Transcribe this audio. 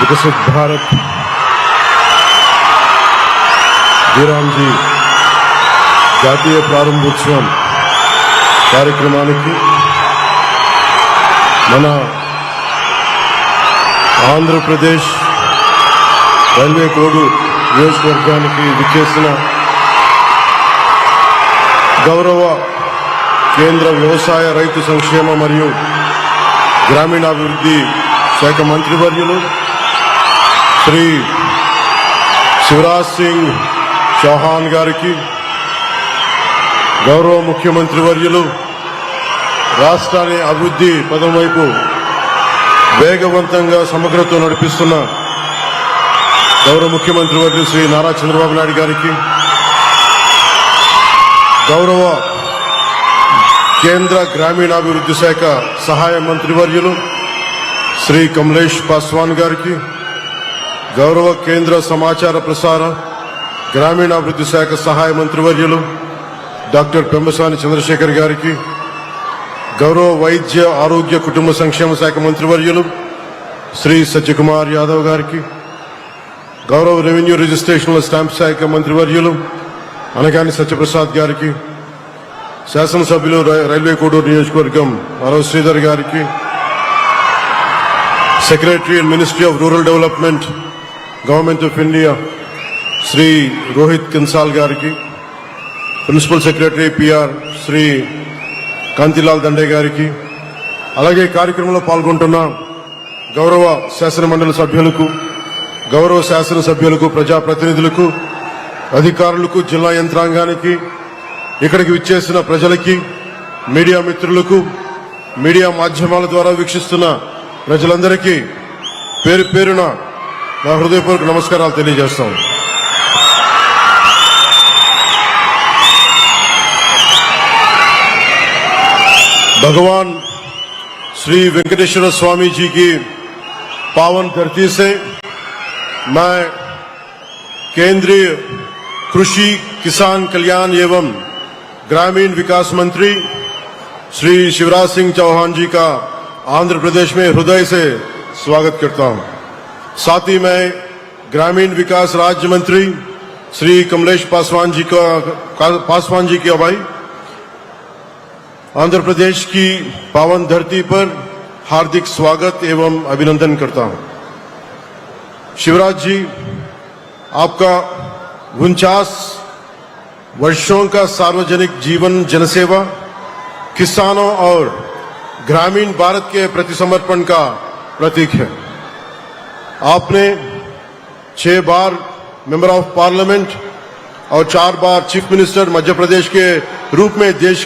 विकसित भारत వీరాంజీ జాతీయ ప్రారంభోత్సవం కార్యక్రమానికి మన ఆంధ్రప్రదేశ్ రైల్వే కోడు నియోజకవర్గానికి విచ్చేసిన గౌరవ కేంద్ర వ్యవసాయ రైతు సంక్షేమ మరియు గ్రామీణాభివృద్ధి శాఖ మంత్రివర్యులు శ్రీ శివరాజ్ సింగ్ చౌహాన్ గారికి, గౌరవ ముఖ్యమంత్రి వర్యులు రాష్ట్రాన్ని అభివృద్ధి పదం వైపు వేగవంతంగా సమగ్రతతో నడిపిస్తున్న గౌరవ ముఖ్యమంత్రి వర్యులు శ్రీ నారా చంద్రబాబు నాయుడు గారికి, గౌరవ కేంద్ర గ్రామీణాభివృద్ధి శాఖ సహాయ మంత్రివర్యులు శ్రీ కమలేష్ పాస్వాన్ గారికి, గౌరవ కేంద్ర సమాచార ప్రసార గ్రామీణాభివృద్ధి శాఖ సహాయ మంత్రివర్యులు డాక్టర్ పెంబసాని చంద్రశేఖర్ గారికి, గౌరవ వైద్య ఆరోగ్య కుటుంబ సంక్షేమ శాఖ మంత్రివర్యులు శ్రీ సత్యకుమార్ యాదవ్ గారికి, గౌరవ రెవెన్యూ రిజిస్ట్రేషన్ల స్టాంప్ శాఖ మంత్రివర్యులు అనగాని సత్యప్రసాద్ గారికి, శాసనసభ్యులు రైల్వే కోడూరు నియోజకవర్గం అరవ శ్రీధర్ గారికి, secretary and ministry of rural development government of India Shri Rohit Kansal గారికి, principal secretary PR Shri Kantilal Dande గారికి, అలాగే కార్యక్రమంలో పాల్గొంటున్న గౌరవ శాసనమండలి సభ్యులకు, గౌరవ శాసనసభ్యులకు, ప్రజాప్రతినిధులకు, అధికారులకు, జిల్లా యంత్రాంగానికి, ఇక్కడికి విచ్చేసిన ప్రజలకి, మీడియా మిత్రులకు, మీడియా మాధ్యమాల ద్వారా వీక్షిస్తున్న ప్రజలందరికీ పేరు పేరున నా హృదయపూర్వక నమస్కారాలు తెలియజేస్తాం. भगवान श्री वेंकटेश्वर स्वामी जी की पावन धरती से मैं केंद्रीय कृषि किसान कल्याण एवं ग्रामीण विकास मंत्री श्री शिवराज सिंह चौहान जी का आंध्र प्रदेश में हृदय से स्वागत करता हूं. साथ ही मैं ग्रामीण विकास राज्य मंत्री श्री कमलेश पासवान जी की अगुवाई आंध्र प्रदेश की पावन धरती पर हार्दिक स्वागत एवं अभिनंदन करता हूं. शिवराज जी, आपका 49 वर्षों का सार्वजनिक जीवन जनसेवा, किसानों और ग्रामीण भारत के प्रति समर्पण का प्रतीक है. आपने 6 बार मेंबर ऑफ पार्लियामेंट और 4 बार चीफ मिनिस्टर मध्य प्रदेश के रूप में देश